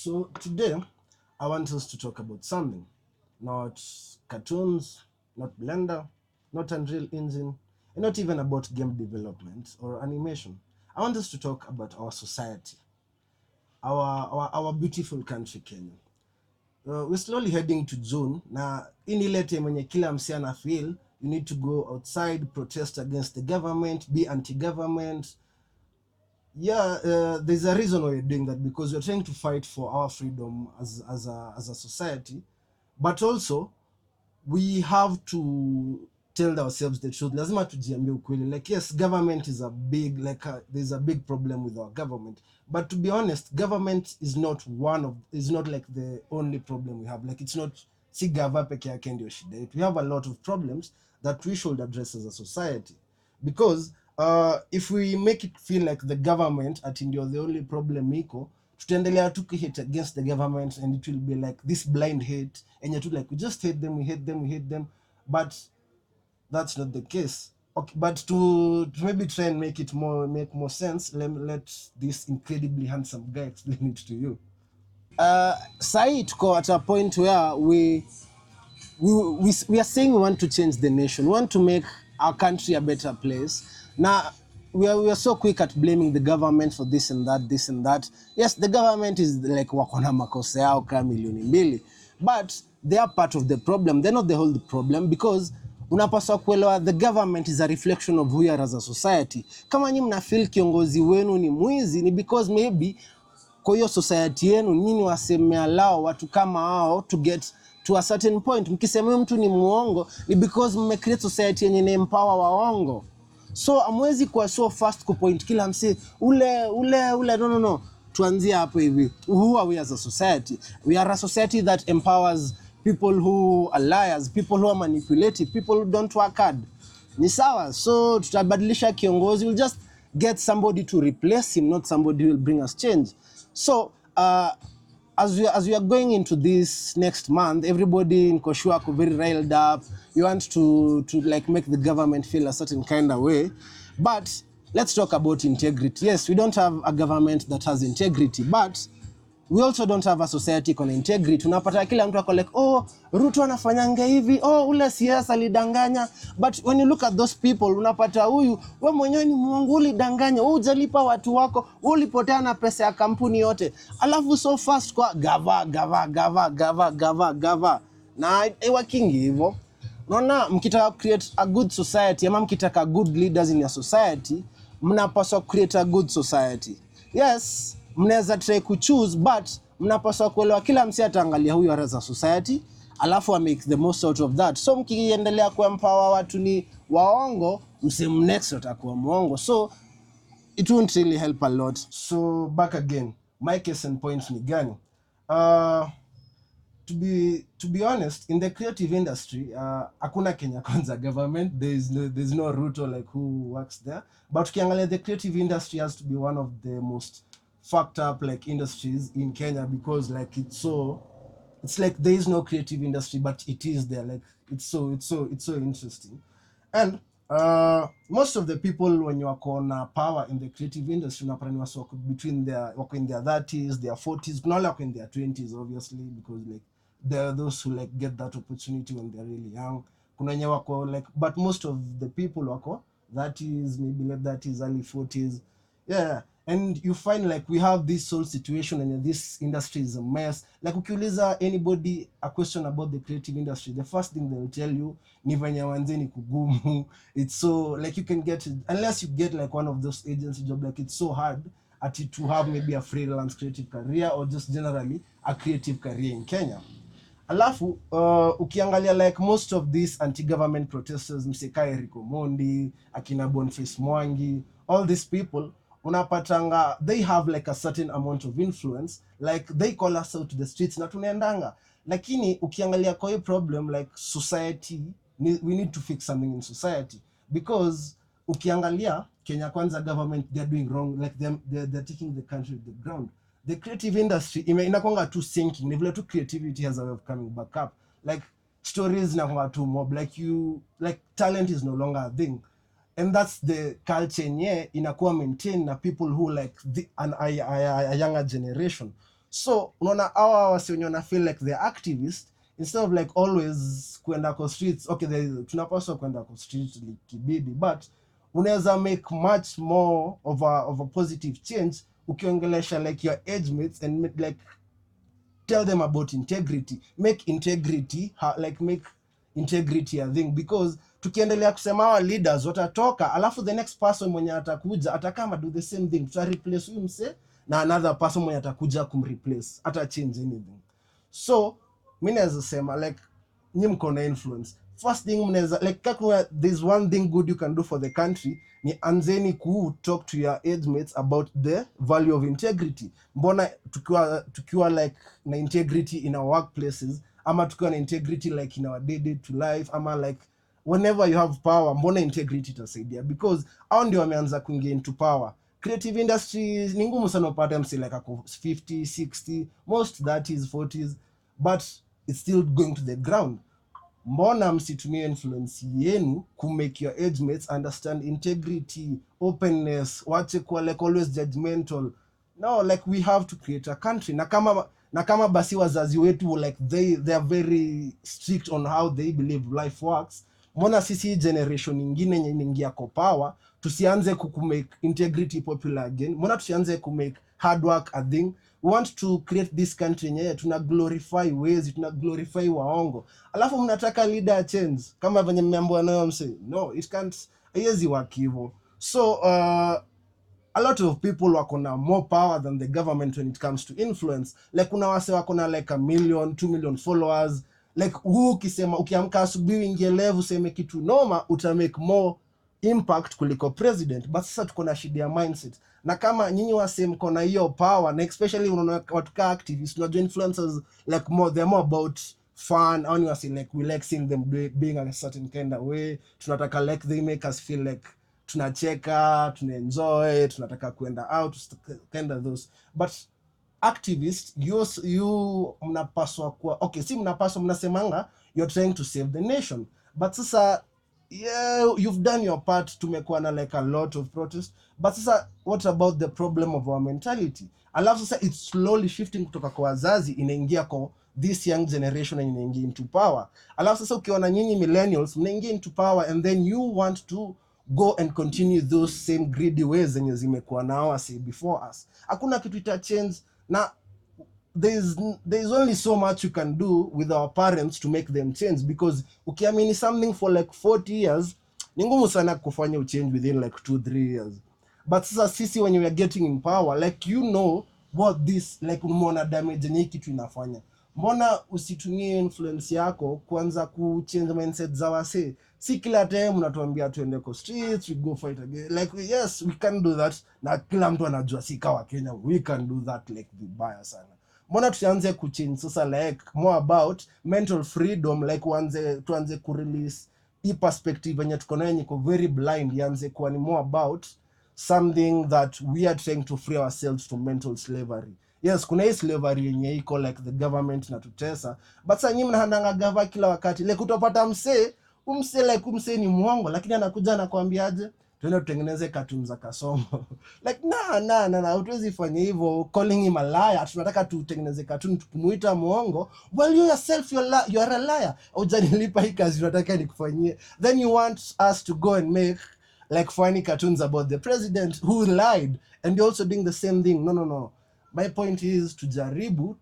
So today, I want us to talk about something, not cartoons, not Blender, not Unreal Engine, and not even about game development or animation. I want us to talk about our society, our beautiful country, Kenya. We're slowly heading to June. Na ini lete mwenye kila msichana feel you need to go outside, protest against the government, be anti-government. Yeah, there's a reason why we're doing that, because we're trying to fight for our freedom as a society, but also we have to tell ourselves the truth. Lazima tujiambie ukweli. Like, yes, government is a big, there's a big problem with our government, but to be honest, government is not like the only problem we have. Like, it's not si gava peke yake ndio shida yetu. We have a lot of problems that we should address as a society, because if we make it feel like the government ati ndio the only problem iko, tutaendelea tu hate against the government, and it will be like this blind hate, and you're like, we just hate them, we hate them, but that's not the case. Okay, but to maybe try and make more sense, let this incredibly handsome guy explain it to you. Sai tuko at a point where we are saying we want to change the nation, we want to make our country a better place. Now, we are so quick at blaming the government for this and that, this and that. Yes, the government is like wakona makosa yao kama milioni mbili, but they are part of the problem. They're not the whole problem, because unapaswa kuelewa the government is a reflection of who you are as a society. Kama nyinyi mnafeel kiongozi wenu ni mwizi, ni because maybe kwa hiyo society yenu nyinyi wasemea lao watu kama hao to get to a certain point. Mkisema mtu ni muongo ni because mmecreate society yenye ni empower waongo. So amwezi kwa so fast kupoint kila msi ule no. Tuanzie hapo hivi. Who are we as a society? We are a society that empowers people who are liars, people who are manipulative, people who don't work hard. Ni sawa. So tutabadilisha kiongozi, we'll just get somebody to replace him, not somebody who will bring us change. So as we are going into this next month, everybody in Koshua are very riled up. You want to like make the government feel a certain kind of way. But let's talk about integrity. Yes, we don't have a government that has integrity, but we also don't have a society con integrity. Unapata kila mtu ako like, oh, Ruto anafanyanga hivi, oh, ule siasa alidanganya. But when you look at those people, unapata huyu, wewe mwenyewe ni muongo, ulidanganya, wewe hujalipa watu wako, ulipotea na pesa ya kampuni yote. Alafu so fast kwa gava. Na working hivyo. Unaona, mkitaka create a good society, ama mkitaka good leaders in your society, mnapaswa create a good society. Yes, mnaweza try kuchoose, but mnapaswa kuelewa kila msi ataangalia huyu as a society, alafu make the most out of that. So mkiendelea kuempower watu ni waongo, msimu next atakuwa muongo. So it won't really help a lot. So back again, my case and point ni gani? To be honest, in the creative industry, hakuna Kenya Kwanza government. There's no Ruto like who works there. But ukiangalia, the creative industry has to be one of the most fucked up like industries in Kenya, because like it's like there is no creative industry, but it is there. Like it's so interesting. And most of the people when you are on power in the creative industry, between wako in their 30s, their 40s, not like in their 20s, obviously, because like there are those who like get that opportunity when they're really young. Kuna wenye wako like, but most of the people wako 30s, maybe late 30s, early 40s. Yeah. And you find like we have this whole situation, and this industry is a mess. Like ukiuliza anybody a question about the creative industry, the first thing they'll tell you ni venye wanzeni kugumu. It's so like you can get it, unless you get like one of those agency job, like it's so hard to have maybe a freelance creative career, or just generally a creative career in Kenya. Alafu ukiangalia like most of these anti-government protesters, msekai Rico Mondi, akina Boniface Mwangi, all these people, unapatanga they have like a certain amount of influence, like they call us out to the streets na tunaendanga. Lakini ukiangalia kwa hiyo problem, like society, we need to fix something in society, because ukiangalia Kenya Kwanza government, they're doing wrong, like they're taking the country to the ground. The creative industry inakwanga tu sinking, ni vile tu creativity has a way of coming back up. Like stories inakwanga tu mob, like talent is no longer a thing. And that's the culture yenye inakuwa maintained na people who like a younger generation. So unaona hawa wasi wenye wana feel like they're activist, instead of like always kwenda kwa streets, okay tunapaswa kwenda kwa streets kibidi, but unaweza make much more of a positive change ukiongelesha like your age mates and like tell them about integrity, make integrity a thing, because tukiendelea kusema hawa leaders watatoka, alafu the next person mwenye atakuja atakama do the same thing, tuta replace huyu mse na another person mwenye atakuja kumreplace, ata change anything. So mimi naweza sema like nyi mko na influence. First thing mnaweza like kaka, there's one thing good you can do for the country, ni anzeni ku talk to your age mates about the value of integrity. Mbona tukiwa like na integrity in our workplaces, ama tukiwa na integrity like in our day to life, ama like whenever you have power, mbona integrity itasaidia? Because hao ndio wameanza kuingia into power. Creative industries ni ngumu sana upate msi like ako 50 60, most 30s 40s, but it's still going to the ground. Mbona msitumie influence yenu ku make your age mates understand integrity, openness, wache kuwa like always judgmental. No, like we have to create a country. Na kama basi wazazi wetu like they are very strict on how they believe life works, mbona sisi generation nyingine yenye inaingia kwa power tusianze kumake integrity popular again? Mbona tusianze kumake hard work a thing? We want to create this country yenye tuna glorify wezi, tuna glorify waongo, alafu mnataka leader change kama venye mmeambiwa nayo mse. No, it can't, haiwezi work hivyo. So a lot of people wako na more power than the government when it comes to influence. Like kuna wase wako na like 1 million 2 million followers, like huu ukisema ukiamka asubuhi uingie live useme kitu noma, uta make more impact kuliko president. But sasa tuko na shida ya mindset, na kama nyinyi wase mko na hiyo power, na especially unaona watu ka activists, unajua influencers like more, they're more about fun, or you say like we like seeing them being a certain kind of way, tunataka like they make us feel like tunacheka, tunaenjoy, tunataka kwenda out, kind of those. But activist, you mnapaswa kuwa okay, si mnapaswa, mnasemanga you're trying to save the nation, but sasa yeah, you've done your part, tumekuwa na like a lot of protest, but sasa what about the problem of our mentality? Alafu sasa it's slowly shifting kutoka kwa wazazi inaingia kwa this young generation and inaingia into power. Alafu sasa ukiona nyinyi millennials mnaingia into power and then you want to go and continue those same greedy ways zenye zimekuwa na hawa say before us, hakuna kitu ita change. Na there's only so much you can do with our parents to make them change, because ukiamini something for like 40 years ni ngumu sana kufanya change within like 2-3 years. But sasa sisi when we are getting in power, like you know what this like, umeona damage yenye kitu inafanya, mbona usitumie influence yako kuanza kuchange mindset za wase? Si kila time unatuambia tuende kwa streets, we go fight again, like yes we can do that, na kila mtu anajua si kawa Kenya we can do that like vibaya sana. Mbona tuanze kuchange sasa like more about mental freedom, like tuanze kurelease hii perspective yenye tuko nayo niko very blind, ianze kuwa ni more about something that we are trying to free ourselves from mental slavery. Yes, kuna hii slavery yenye iko like the government na tutesa, but sasa nyinyi mnahandanga gava kila wakati, like utapata umse ni mwongo, lakini anakuja anakuambiaje tuende tutengeneze cartoons za Kasongo like na hatuwezi fanya hivyo, calling him a liar. Tunataka tutengeneze cartoon tukumuita mwongo, well you yourself you are a liar, hujanilipa hii kazi unataka nikufanyie, then you want us to go and make like funny cartoons about the president who lied, and you're also doing the same thing. No, my point is tujaribu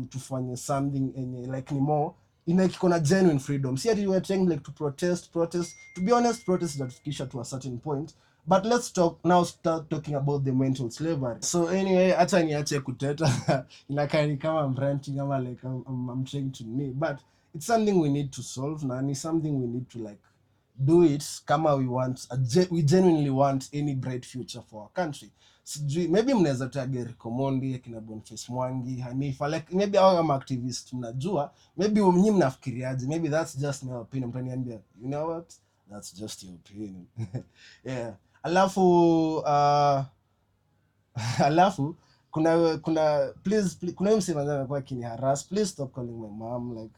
tufanye something like ni more like kuna genuine freedom. See, we are trying like to protest. To be honest, protest that to a certain point. But let's start talking about the mental slavery. So anyway, hata niache kuteta inakaa ni kama I'm ranting ama like I'm trying to me, but it's something we need to solve, na ni something we need to like do it kama we genuinely want any bright future for our country. Sijui, maybe mnaweza tage Recomondi, akina Boniface Mwangi, Hanifa, like maybe hao kama activist mnajua, maybe nyinyi mnafikiriaje? Maybe that's just my opinion, mtaniambia you know what, that's just your opinion. Yeah, alafu kuna please kuna msema kwa kini harass, please stop calling my mom like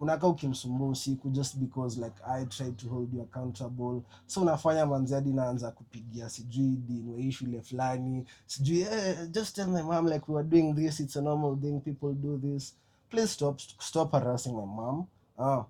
unakaa ukimsumbua usiku just because like I tried to hold you accountable. So unafanya manzi hadi naanza kupigia sijui dinwe shule fulani sijui just tell my mom like we are doing this, it's a normal thing, people do this. Please stop harassing my mom. Ah,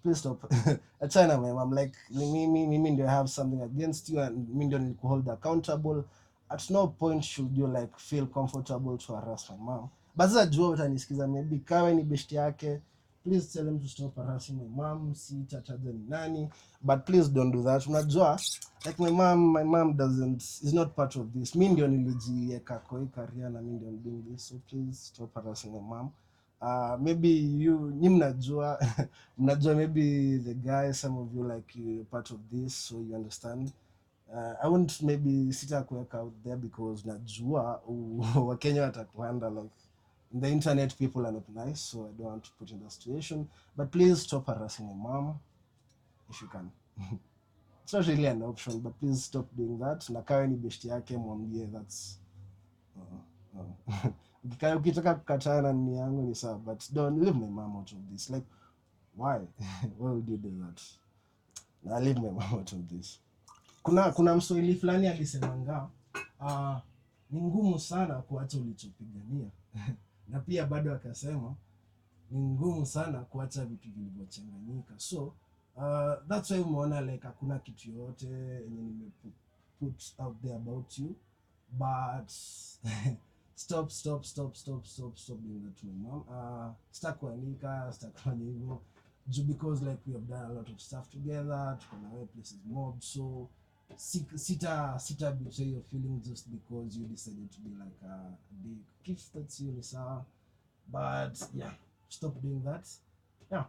please stop. Achana my mom, like mimi ndio have something against you and mimi ndio nilikuhold accountable. At no point should you like feel comfortable to harass my mom. But sasa jua utanisikiza, maybe kawe ni beshte yake, please tell him to stop harassing my mom. Si tataja ni nani, but please don't do that. Unajua like my mom doesn't, is not part of this. Mimi ndio nilijiweka kwa hii career na mimi ndio doing this, so please stop harassing my mom. Maybe nyi mnajua mnajua, maybe the guy, some of you like you part of this, so you understand. I won't maybe sita kuweka out there because najua wakenya watakuanda like the internet people are not nice, so I don't want to put in the situation, but please stop harassing my mom if you can. It's not really an option, but please stop doing that. Na kawe ni beshti yake mwambie that's ukitaka kukataa na nini yangu ni sawa, but don't leave my mom out of this. Like why? Why would you do that? Nah, leave my mom out of this. Kuna mswahili fulani alisemanga ni ngumu sana kuacha ulichopigania. Na pia bado akasema ni ngumu sana kuacha vitu vilivyochanganyika. So that's why umeona like hakuna kitu yote yenye put out there about you, but stop doing that to my mom. Sitakuanika, sitakufanya hivyo because like we have done a lot of stuff together, tuko na wewe places mob, so sita betray your feelings just because you decided to be like a big gift. That's really sour, but yeah, stop doing that. Yeah,